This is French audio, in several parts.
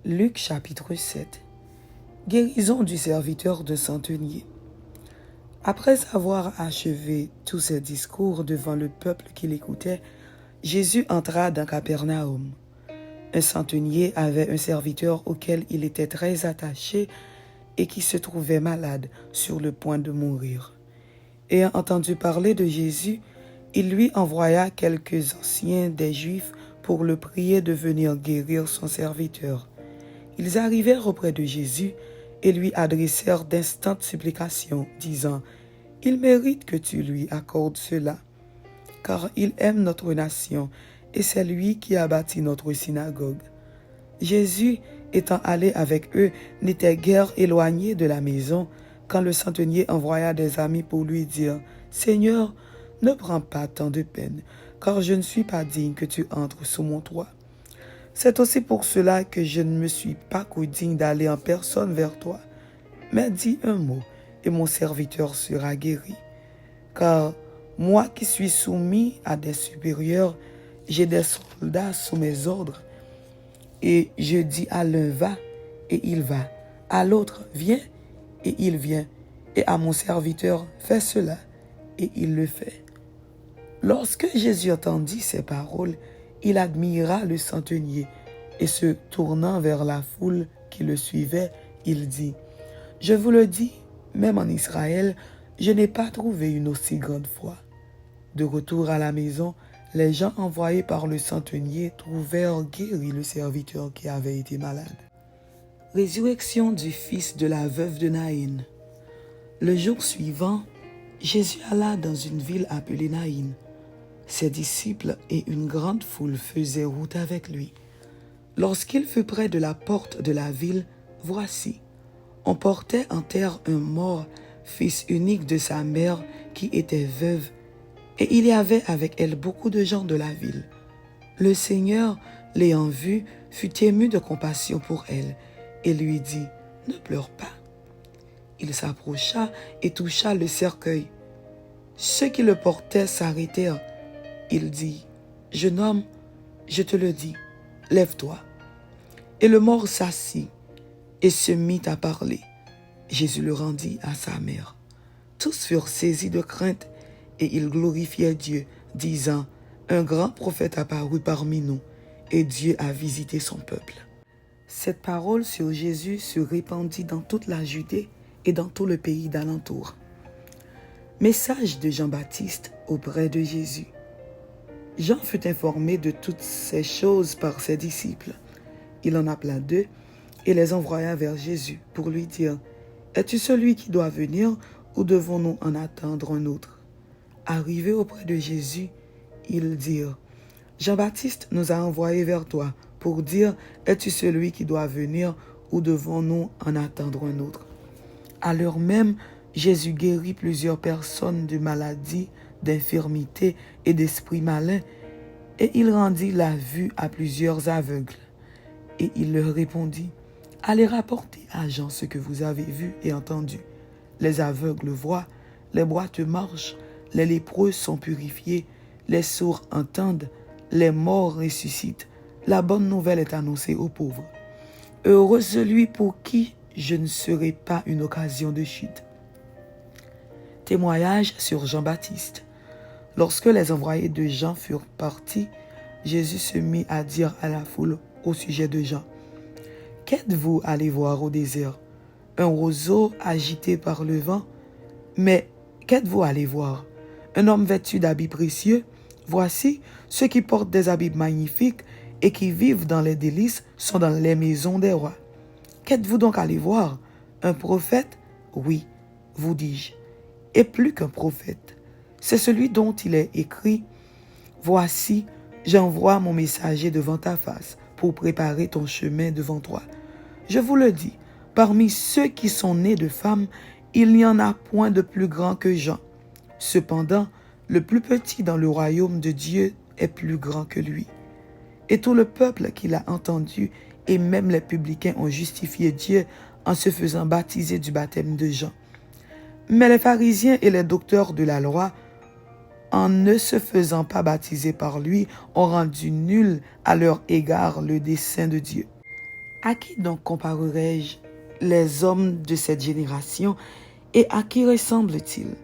Luc chapitre 7. Guérison du serviteur de centenier. Après avoir achevé tous ses discours devant le peuple qui l'écoutait, Jésus entra dans Capernaum. Un centenier avait un serviteur auquel il était très attaché et qui se trouvait malade, sur le point de mourir. Ayant entendu parler de Jésus, il lui envoya quelques anciens des Juifs pour le prier de venir guérir son serviteur. Ils arrivèrent auprès de Jésus et lui adressèrent d'instantes supplications, disant « Il mérite que tu lui accordes cela, car il aime notre nation, et c'est lui qui a bâti notre synagogue. » Jésus, étant allé avec eux, n'était guère éloigné de la maison, quand le centenier envoya des amis pour lui dire « Seigneur, ne prends pas tant de peine, car je ne suis pas digne que tu entres sous mon toit. C'est aussi pour cela que je ne me suis pas cru digne d'aller en personne vers toi. Mais dis un mot, et mon serviteur sera guéri. Car moi qui suis soumis à des supérieurs, j'ai des soldats sous mes ordres. Et je dis à l'un va, et il va. À l'autre viens, et il vient. Et à mon serviteur fais cela, et il le fait. Lorsque Jésus entendit ces paroles, il admira le centenier, et se tournant vers la foule qui le suivait, il dit « Je vous le dis, même en Israël, je n'ai pas trouvé une aussi grande foi. » De retour à la maison, les gens envoyés par le centenier trouvèrent guéri le serviteur qui avait été malade. Résurrection du fils de la veuve de Naïn. Le jour suivant, Jésus alla dans une ville appelée Naïn. Ses disciples et une grande foule faisaient route avec lui. Lorsqu'il fut près de la porte de la ville, voici, on portait en terre un mort, fils unique de sa mère, qui était veuve, et il y avait avec elle beaucoup de gens de la ville. Le Seigneur, l'ayant vue, fut ému de compassion pour elle, et lui dit, « Ne pleure pas. » Il s'approcha et toucha le cercueil. Ceux qui le portaient s'arrêtèrent. Il dit, « Jeune homme, je te le dis, lève-toi. » Et le mort s'assit et se mit à parler. Jésus le rendit à sa mère. Tous furent saisis de crainte et ils glorifiaient Dieu, disant, « Un grand prophète apparut parmi nous et Dieu a visité son peuple. » Cette parole sur Jésus se répandit dans toute la Judée et dans tout le pays d'alentour. Message de Jean-Baptiste auprès de Jésus. Jean fut informé de toutes ces choses par ses disciples. Il en appela deux et les envoya vers Jésus pour lui dire « Es-tu celui qui doit venir ou devons-nous en attendre un autre ?» Arrivés auprès de Jésus, ils dirent « Jean-Baptiste nous a envoyés vers toi pour dire « Es-tu celui qui doit venir ou devons-nous en attendre un autre ?» À l'heure même, Jésus guérit plusieurs personnes de maladies, d'infirmités et d'esprits malins, et il rendit la vue à plusieurs aveugles. Et il leur répondit, « Allez rapporter à Jean ce que vous avez vu et entendu. Les aveugles voient, les boiteux marchent, les lépreux sont purifiés, les sourds entendent, les morts ressuscitent. La bonne nouvelle est annoncée aux pauvres. Heureux celui pour qui je ne serai pas une occasion de chute. » Témoignage sur Jean-Baptiste. Lorsque les envoyés de Jean furent partis, Jésus se mit à dire à la foule au sujet de Jean, « Qu'êtes-vous allé voir au désert? Un roseau agité par le vent? Mais qu'êtes-vous allé voir? Un homme vêtu d'habits précieux? Voici, ceux qui portent des habits magnifiques et qui vivent dans les délices sont dans les maisons des rois. Qu'êtes-vous donc allé voir? Un prophète? Oui, vous dis-je, et plus qu'un prophète. C'est celui dont il est écrit, « Voici, j'envoie mon messager devant ta face pour préparer ton chemin devant toi. » Je vous le dis, parmi ceux qui sont nés de femmes, il n'y en a point de plus grand que Jean. Cependant, le plus petit dans le royaume de Dieu est plus grand que lui. Et tout le peuple qui l'a entendu, et même les publicains ont justifié Dieu en se faisant baptiser du baptême de Jean. Mais les pharisiens et les docteurs de la loi, en ne se faisant pas baptiser par lui, ont rendu nul à leur égard le dessein de Dieu. À qui donc comparerai-je les hommes de cette génération et à qui ressemblent-ils?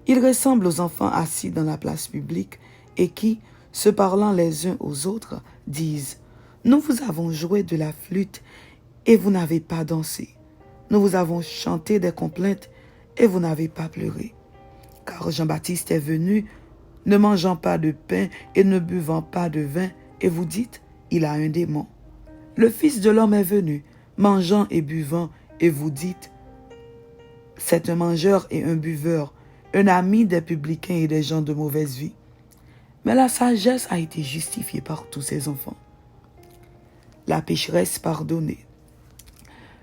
Ils ressemblent aux enfants assis dans la place publique et qui, se parlant les uns aux autres, disent « Nous vous avons joué de la flûte et vous n'avez pas dansé. Nous vous avons chanté des complaintes et vous n'avez pas pleuré. Car Jean-Baptiste est venu, ne mangeant pas de pain et ne buvant pas de vin, et vous dites « Il a un démon. » Le Fils de l'homme est venu, mangeant et buvant, et vous dites « C'est un mangeur et un buveur, un ami des publicains et des gens de mauvaise vie. » Mais la sagesse a été justifiée par tous ses enfants. La pécheresse pardonnée.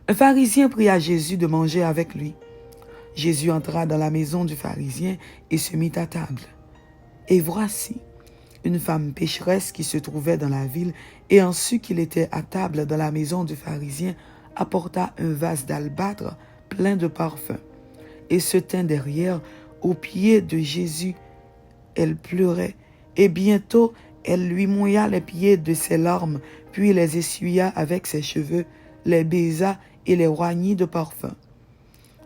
Un pharisien pria Jésus de manger avec lui. Jésus entra dans la maison du pharisien et se mit à table. Et voici, une femme pécheresse qui se trouvait dans la ville, ayant su qu'il était à table dans la maison du pharisien, apporta un vase d'albâtre plein de parfums, et se tint derrière, aux pieds de Jésus. Elle pleurait, et bientôt elle lui mouilla les pieds de ses larmes, puis les essuya avec ses cheveux, les baisa et les oignit de parfum.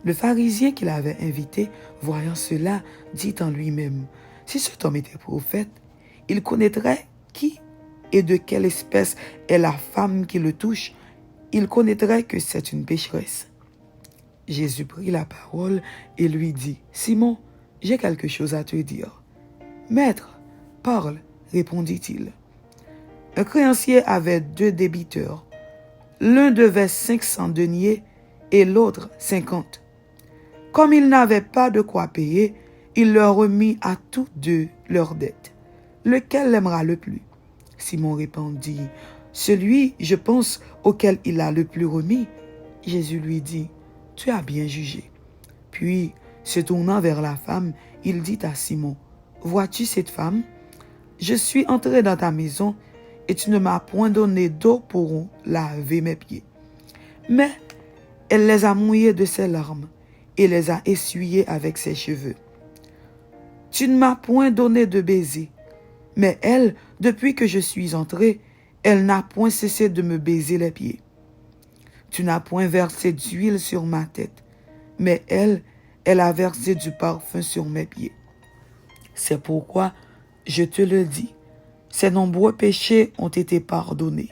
Le pharisien qui l'avait invité, voyant cela, dit en lui-même, « Si cet homme était prophète, il connaîtrait qui et de quelle espèce est la femme qui le touche. Il connaîtrait que c'est une pécheresse. » Jésus prit la parole et lui dit, « Simon, j'ai quelque chose à te dire. »« Maître, parle, répondit-il. » Un créancier avait 2 débiteurs. L'un devait 500 deniers et l'autre 50. Comme ils n'avaient pas de quoi payer, il leur remit à tous 2 leurs dettes. Lequel l'aimera le plus? Simon répondit, « Celui, je pense, auquel il a le plus remis. » Jésus lui dit, « Tu as bien jugé. » Puis, se tournant vers la femme, il dit à Simon, « Vois-tu cette femme? Je suis entré dans ta maison et tu ne m'as point donné d'eau pour laver mes pieds. Mais elle les a mouillés de ses larmes et les a essuyés avec ses cheveux. Tu ne m'as point donné de baiser, mais elle, depuis que je suis entré, elle n'a point cessé de me baiser les pieds. Tu n'as point versé d'huile sur ma tête, mais elle a versé du parfum sur mes pieds. C'est pourquoi, je te le dis, ses nombreux péchés ont été pardonnés,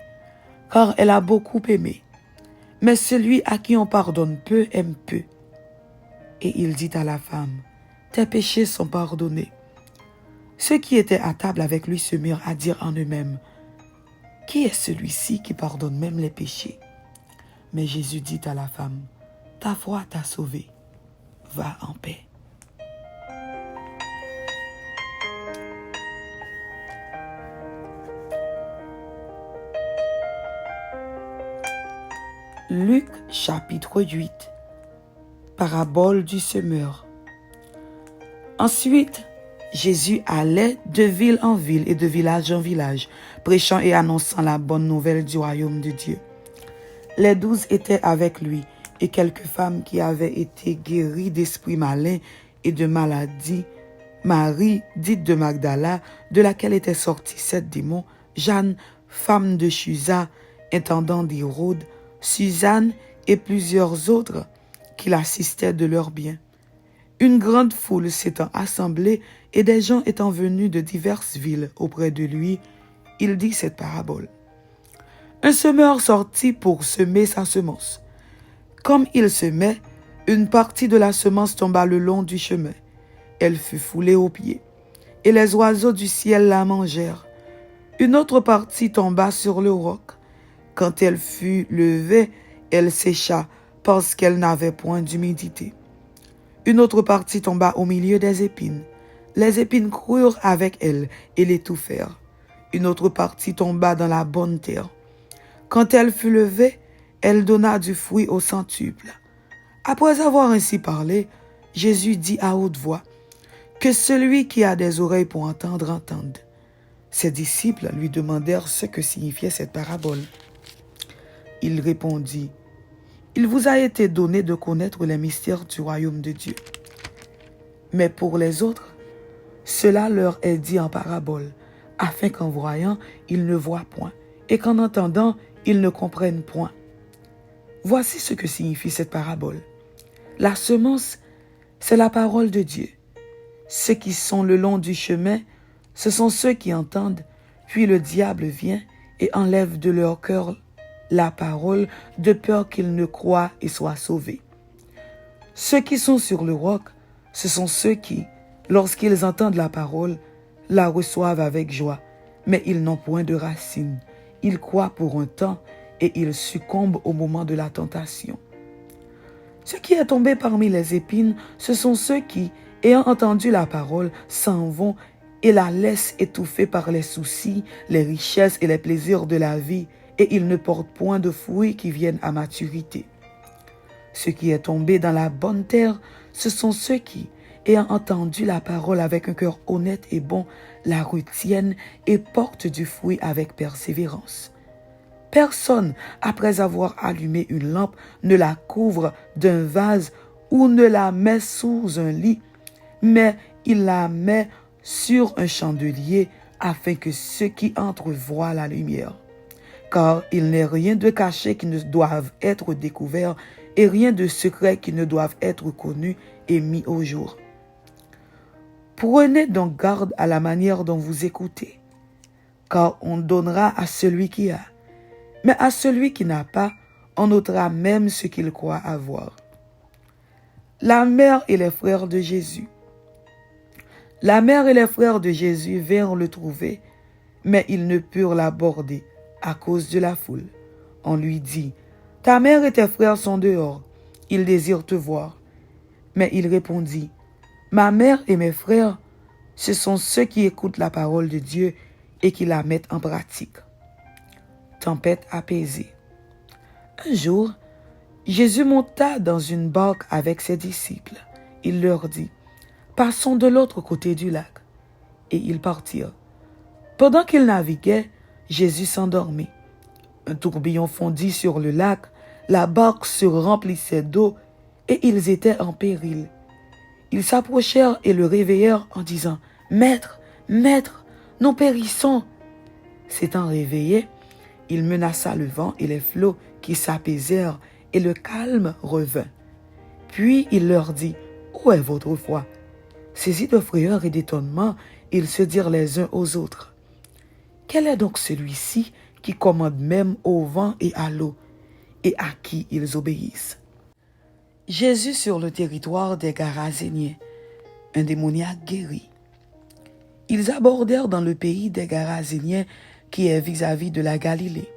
car elle a beaucoup aimé. Mais celui à qui on pardonne peu aime peu. Et il dit à la femme, « Tes péchés sont pardonnés. » Ceux qui étaient à table avec lui se mirent à dire en eux-mêmes, « Qui est celui-ci qui pardonne même les péchés? » Mais Jésus dit à la femme, « Ta foi t'a sauvée. Va en paix. » Luc chapitre 8. Parabole du semeur. Ensuite, Jésus allait de ville en ville et de village en village, prêchant et annonçant la bonne nouvelle du royaume de Dieu. Les 12 étaient avec lui, et quelques femmes qui avaient été guéries d'esprits malins et de maladies. Marie, dite de Magdala, de laquelle étaient sortis 7 démons, Jeanne, femme de Chuza, intendant d'Hérode, Suzanne et plusieurs autres qui l'assistaient de leurs biens. Une grande foule s'étant assemblée et des gens étant venus de diverses villes auprès de lui, il dit cette parabole. Un semeur sortit pour semer sa semence. Comme il semait, une partie de la semence tomba le long du chemin. Elle fut foulée aux pieds, et les oiseaux du ciel la mangèrent. Une autre partie tomba sur le roc. Quand elle fut levée, elle sécha parce qu'elle n'avait point d'humidité. Une autre partie tomba au milieu des épines. Les épines crurent avec elle et l'étouffèrent. Une autre partie tomba dans la bonne terre. Quand elle fut levée, elle donna du fruit au centuple. Après avoir ainsi parlé, Jésus dit à haute voix, « Que celui qui a des oreilles pour entendre, entende. » Ses disciples lui demandèrent ce que signifiait cette parabole. Il répondit, « Il vous a été donné de connaître les mystères du royaume de Dieu. Mais pour les autres, cela leur est dit en parabole, afin qu'en voyant, ils ne voient point, et qu'en entendant, ils ne comprennent point. Voici ce que signifie cette parabole. La semence, c'est la parole de Dieu. Ceux qui sont le long du chemin, ce sont ceux qui entendent, puis le diable vient et enlève de leur cœur la parole de peur qu'ils ne croient et soient sauvés. Ceux qui sont sur le roc, ce sont ceux qui, lorsqu'ils entendent la parole, la reçoivent avec joie, mais ils n'ont point de racines. Ils croient pour un temps et ils succombent au moment de la tentation. Ce qui est tombé parmi les épines, ce sont ceux qui, ayant entendu la parole, s'en vont et la laissent étouffée par les soucis, les richesses et les plaisirs de la vie, et ils ne portent point de fruits qui viennent à maturité. Ce qui est tombé dans la bonne terre, ce sont ceux qui, ayant entendu la parole avec un cœur honnête et bon, la retiennent et portent du fruit avec persévérance. Personne, après avoir allumé une lampe, ne la couvre d'un vase ou ne la met sous un lit, mais il la met sur un chandelier afin que ceux qui entrent voient la lumière. Car il n'est rien de caché qui ne doive être découvert et rien de secret qui ne doive être connu et mis au jour. Prenez donc garde à la manière dont vous écoutez, car on donnera à celui qui a, mais à celui qui n'a pas, on ôtera même ce qu'il croit avoir. La mère et les frères de Jésus. La mère et les frères de Jésus vinrent le trouver, mais ils ne purent l'aborder à cause de la foule. On lui dit, « Ta mère et tes frères sont dehors, ils désirent te voir. » Mais il répondit, « Ma mère et mes frères, ce sont ceux qui écoutent la parole de Dieu et qui la mettent en pratique. » Tempête apaisée. Un jour, Jésus monta dans une barque avec ses disciples. Il leur dit, « Passons de l'autre côté du lac. » Et ils partirent. Pendant qu'ils naviguaient, Jésus s'endormit. Un tourbillon fondit sur le lac, la barque se remplissait d'eau et ils étaient en péril. Ils s'approchèrent et le réveillèrent en disant, « Maître, Maître, nous périssons. » S'étant réveillé, il menaça le vent et les flots qui s'apaisèrent et le calme revint. Puis il leur dit, « Où est votre foi ?» Saisis de frayeur et d'étonnement, ils se dirent les uns aux autres, « Quel est donc celui-ci qui commande même au vent et à l'eau, et à qui ils obéissent ?» Jésus sur le territoire des Garaséniens, un démoniaque guéri. Ils abordèrent dans le pays des Garaséniens qui est vis-à-vis de la Galilée.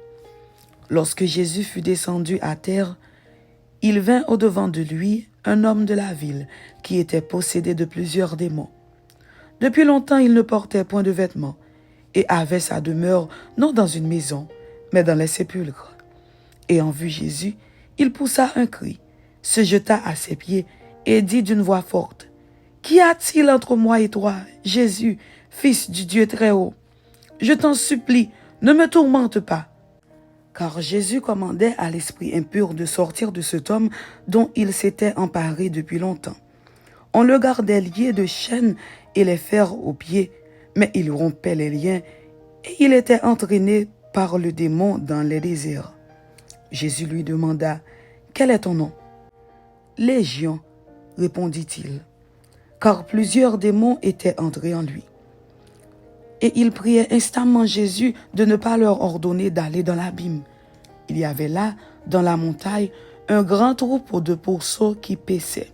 Lorsque Jésus fut descendu à terre, il vint au-devant de lui un homme de la ville qui était possédé de plusieurs démons. Depuis longtemps, il ne portait point de vêtements et avait sa demeure non dans une maison, mais dans les sépulcres. Ayant vu Jésus, il poussa un cri, se jeta à ses pieds et dit d'une voix forte, « Qu'y a-t-il entre moi et toi, Jésus, Fils du Dieu très haut? Je t'en supplie, ne me tourmente pas. » Car Jésus commandait à l'esprit impur de sortir de cet homme dont il s'était emparé depuis longtemps. On le gardait lié de chaînes et les fers aux pieds, mais il rompait les liens et il était entraîné par le démon dans les déserts. Jésus lui demanda, « Quel est ton nom? » « Légion, répondit-il, car plusieurs démons étaient entrés en lui. Et il priait instamment Jésus de ne pas leur ordonner d'aller dans l'abîme. Il y avait là, dans la montagne, un grand troupeau de pourceaux qui paissaient.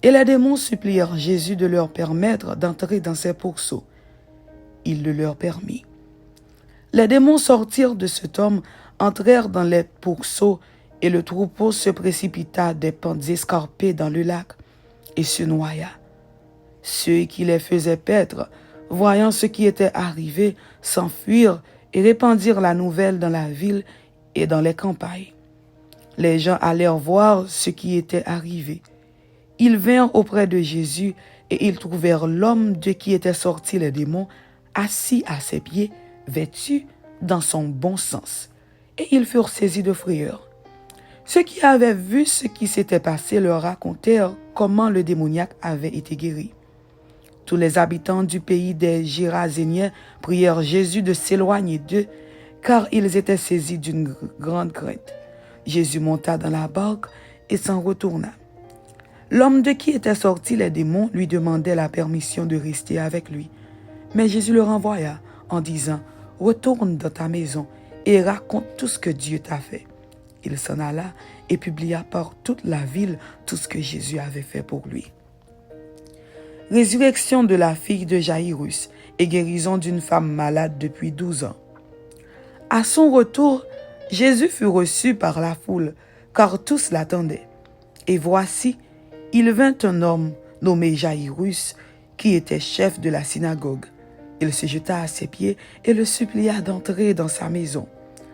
Et les démons supplièrent Jésus de leur permettre d'entrer dans ces pourceaux. Il le leur permit. Les démons sortirent de cet homme, entrèrent dans les pourceaux, et le troupeau se précipita des pentes escarpées dans le lac et se noya. Ceux qui les faisaient paître, voyant ce qui était arrivé, s'enfuirent et répandirent la nouvelle dans la ville et dans les campagnes. Les gens allèrent voir ce qui était arrivé. Ils vinrent auprès de Jésus et ils trouvèrent l'homme de qui étaient sortis les démons, assis à ses pieds, vêtu dans son bon sens. Et ils furent saisis de frayeur. Ceux qui avaient vu ce qui s'était passé leur racontèrent comment le démoniaque avait été guéri. Tous les habitants du pays des Géraséniens prièrent Jésus de s'éloigner d'eux, car ils étaient saisis d'une grande crainte. Jésus monta dans la barque et s'en retourna. L'homme de qui étaient sortis les démons lui demandait la permission de rester avec lui. Mais Jésus le renvoya en disant « Retourne dans ta maison et raconte tout ce que Dieu t'a fait. » Il s'en alla et publia par toute la ville tout ce que Jésus avait fait pour lui. Résurrection de la fille de Jaïrus et guérison d'une femme malade depuis 12 ans. À son retour, Jésus fut reçu par la foule, car tous l'attendaient. Et voici, il vint un homme nommé Jaïrus, qui était chef de la synagogue. Il se jeta à ses pieds et le supplia d'entrer dans sa maison,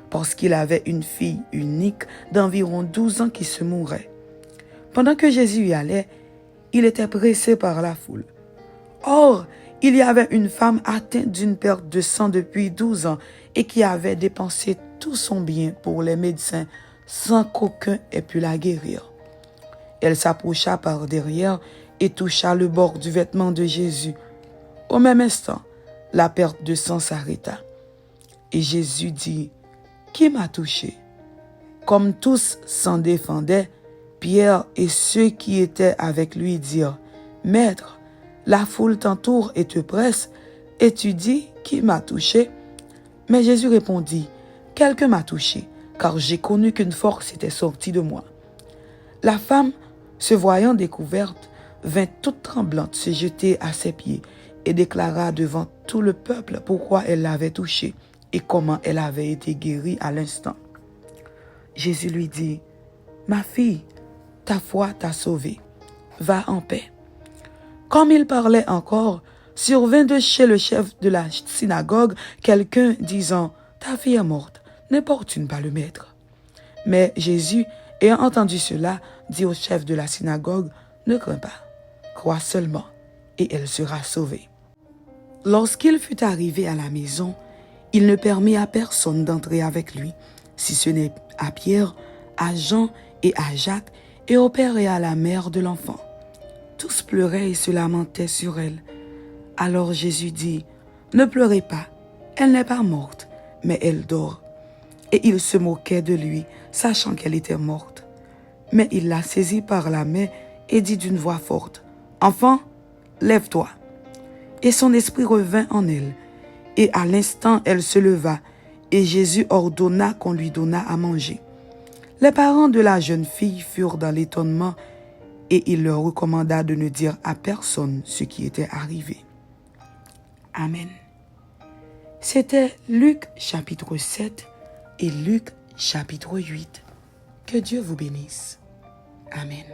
parce qu'il avait une fille unique d'environ 12 ans qui se mourait. Pendant que Jésus y allait, il était pressé par la foule. Or, il y avait une femme atteinte d'une perte de sang depuis 12 ans et qui avait dépensé tout son bien pour les médecins sans qu'aucun ait pu la guérir. Elle s'approcha par derrière et toucha le bord du vêtement de Jésus. Au même instant, la perte de sang s'arrêta. Et Jésus dit, « Qui m'a touché ?» Comme tous s'en défendaient, Pierre et ceux qui étaient avec lui dirent, « Maître, la foule t'entoure et te presse, et tu dis, qui m'a touché ?» Mais Jésus répondit, « Quelqu'un m'a touché, car j'ai connu qu'une force était sortie de moi. » La femme, se voyant découverte, vint toute tremblante se jeter à ses pieds et déclara devant tout le peuple pourquoi elle l'avait touché et comment elle avait été guérie à l'instant. Jésus lui dit, « Ma fille, ta foi t'a sauvée. Va en paix. » Comme il parlait encore, survint de chez le chef de la synagogue quelqu'un disant, « Ta fille est morte, n'importune pas le maître. » Mais Jésus, ayant entendu cela, dit au chef de la synagogue, « Ne crains pas, crois seulement, et elle sera sauvée. » Lorsqu'il fut arrivé à la maison, il ne permit à personne d'entrer avec lui, si ce n'est à Pierre, à Jean et à Jacques, et au père et à la mère de l'enfant. Tous pleuraient et se lamentaient sur elle. Alors Jésus dit, « Ne pleurez pas, elle n'est pas morte, mais elle dort. » Et il se moquait de lui, sachant qu'elle était morte. Mais il la saisit par la main et dit d'une voix forte, « Enfant, lève-toi. » Et son esprit revint en elle. Et à l'instant, elle se leva, et Jésus ordonna qu'on lui donnât à manger. Les parents de la jeune fille furent dans l'étonnement, et il leur recommanda de ne dire à personne ce qui était arrivé. Amen. C'était Luc chapitre 7 et Luc chapitre 8. Que Dieu vous bénisse. Amen.